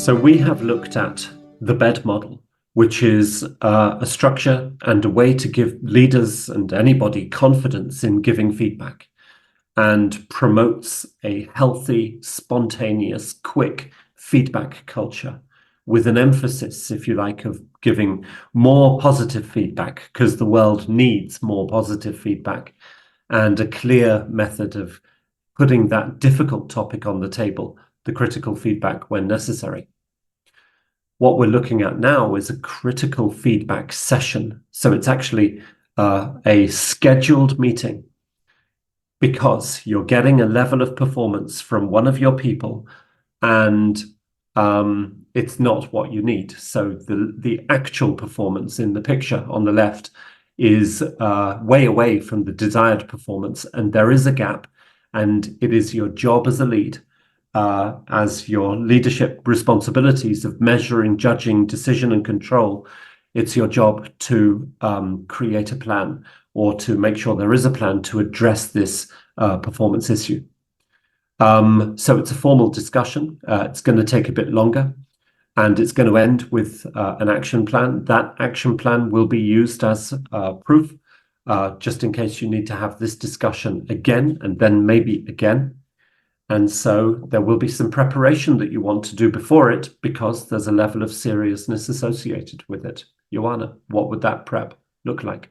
So we have looked at the BED model, which is a structure and a way to give leaders and anybody confidence in giving feedback, and promotes a healthy, spontaneous, quick feedback culture with an emphasis, if you like, of giving more positive feedback because the world needs more positive feedback, and a clear method of putting that difficult topic on the table, the critical feedback, when necessary. What we're looking at now is a critical feedback session. So it's actually a scheduled meeting, because you're getting a level of performance from one of your people, and it's not what you need. So the actual performance in the picture on the left is way away from the desired performance, and there is a gap, and it is your job as a lead, as your leadership responsibilities of measuring, judging, decision, and control. It's your job to create a plan, or to make sure there is a plan to address this performance issue. So it's a formal discussion. It's going to take a bit longer, and it's going to end with an action plan. That action plan will be used as proof, just in case you need to have this discussion again, and then maybe again. And so there will be some preparation that you want to do before it, because there's a level of seriousness associated with it. Joanna, what would that prep look like?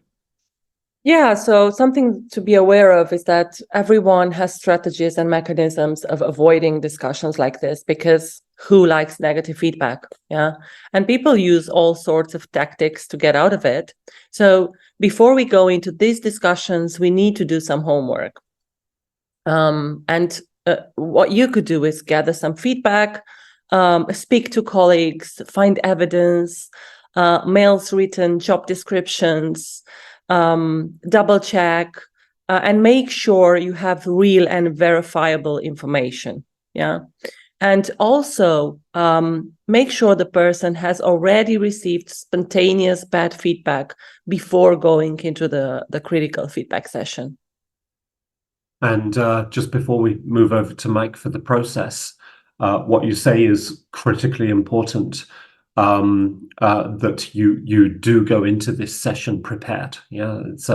Yeah, so something to be aware of is that everyone has strategies and mechanisms of avoiding discussions like this, because who likes negative feedback? Yeah. And people use all sorts of tactics to get out of it. So before we go into these discussions, we need to do some homework. What you could do is gather some feedback, speak to colleagues, find evidence, mails written, job descriptions, double check, and make sure you have real and verifiable information. Yeah. And also make sure the person has already received spontaneous bad feedback before going into the critical feedback session. And just before we move over to Mike for the process, what you say is critically important, that you do go into this session prepared. Yeah, it's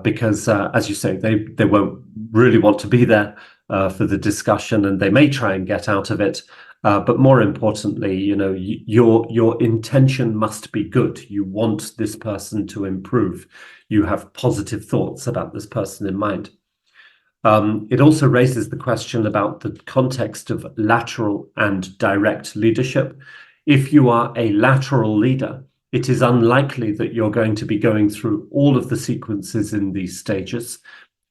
because as you say, they won't really want to be there for the discussion, and they may try and get out of it. But more importantly, your intention must be good. You want this person to improve. You have positive thoughts about this person in mind. It also raises the question about the context of lateral and direct leadership. If you are a lateral leader, it is unlikely that you're going to be going through all of the sequences in these stages.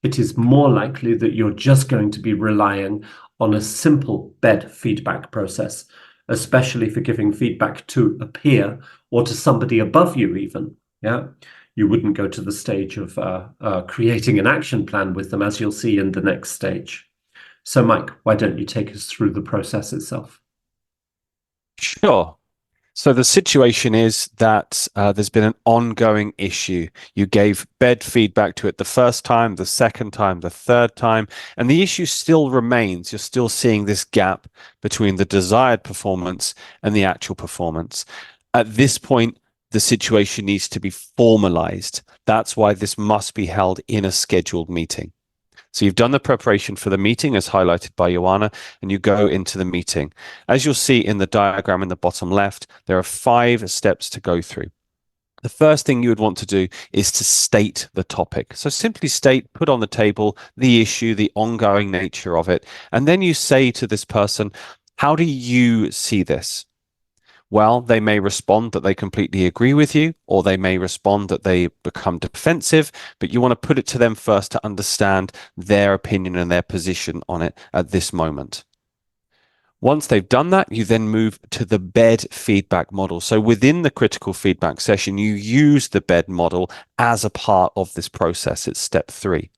It is more likely that you're just going to be relying on a simple BED feedback process, especially for giving feedback to a peer or to somebody above you even. Yeah. You wouldn't go to the stage of creating an action plan with them, as you'll see in the next stage. So, Mike, why don't you take us through the process itself? Sure. So the situation is that there's been an ongoing issue. You gave BED feedback to it the first time, the second time, the third time, and the issue still remains. You're still seeing this gap between the desired performance and the actual performance. At this point, the situation needs to be formalized. That's why this must be held in a scheduled meeting. So you've done the preparation for the meeting as highlighted by Joanna, and you go into the meeting. As you'll see in the diagram in the bottom left, there are 5 steps to go through. The first thing you would want to do is to state the topic. So simply state, put on the table the issue, the ongoing nature of it, and then you say to this person, how do you see this? Well, they may respond that they completely agree with you, or they may respond that they become defensive, but you want to put it to them first to understand their opinion and their position on it at this moment. Once they've done that, you then move to the BED feedback model. So within the critical feedback session, you use the BED model as a part of this process. It's step 3.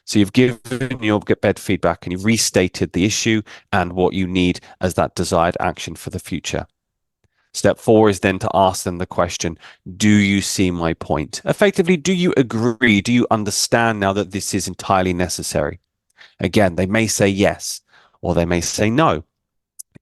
So you've given your BED feedback and you've restated the issue and what you need as that desired action for the future. Step 4 is then to ask them the question, do you see my point? Effectively, do you agree? Do you understand now that this is entirely necessary? Again, they may say yes, or they may say no.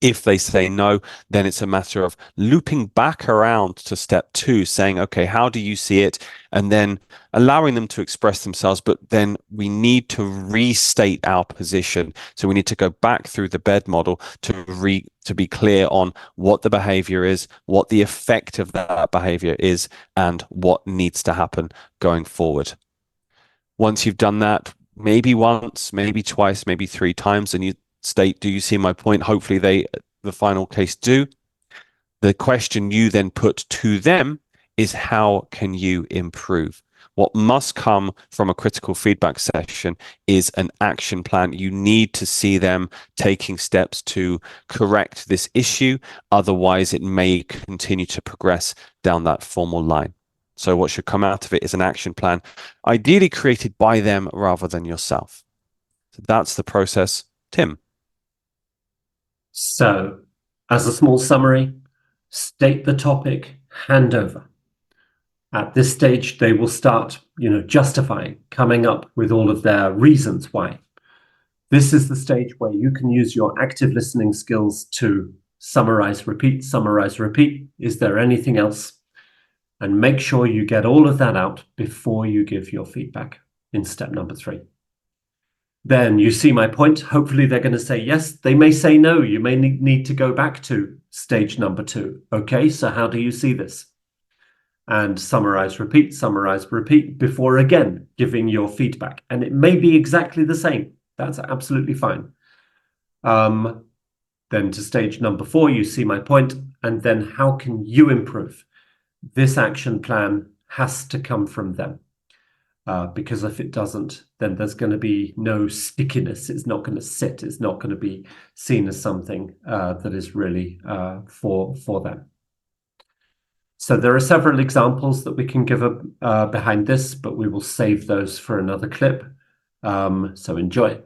If they say no, then it's a matter of looping back around to step 2, saying, okay, how do you see it? And then allowing them to express themselves, but then we need to restate our position. So we need to go back through the BED model to be clear on what the behavior is, what the effect of that behavior is, and what needs to happen going forward. Once you've done that, maybe once, maybe twice, maybe 3 times, and you state, do you see my point? Hopefully the final case do. The question you then put to them is, how can you improve? What must come from a critical feedback session is an action plan. You need to see them taking steps to correct this issue. Otherwise, it may continue to progress down that formal line. So what should come out of it is an action plan, ideally created by them rather than yourself. So that's the process. Tim. So, as a small summary, state the topic, hand over. At this stage, they will start, justifying, coming up with all of their reasons why. This is the stage where you can use your active listening skills to summarize, repeat, summarize, repeat. Is there anything else? And make sure you get all of that out before you give your feedback in step number 3. Then you see my point. Hopefully they're going to say yes. They may say no. You may need to go back to stage number 2. Okay, so how do you see this? And summarize, repeat before again giving your feedback. And it may be exactly the same. That's absolutely fine. Then to stage number 4, you see my point. And then how can you improve? This action plan has to come from them. Because if it doesn't, then there's going to be no stickiness. It's not going to sit. It's not going to be seen as something that is really for them. So there are several examples that we can give behind this, but we will save those for another clip. So enjoy.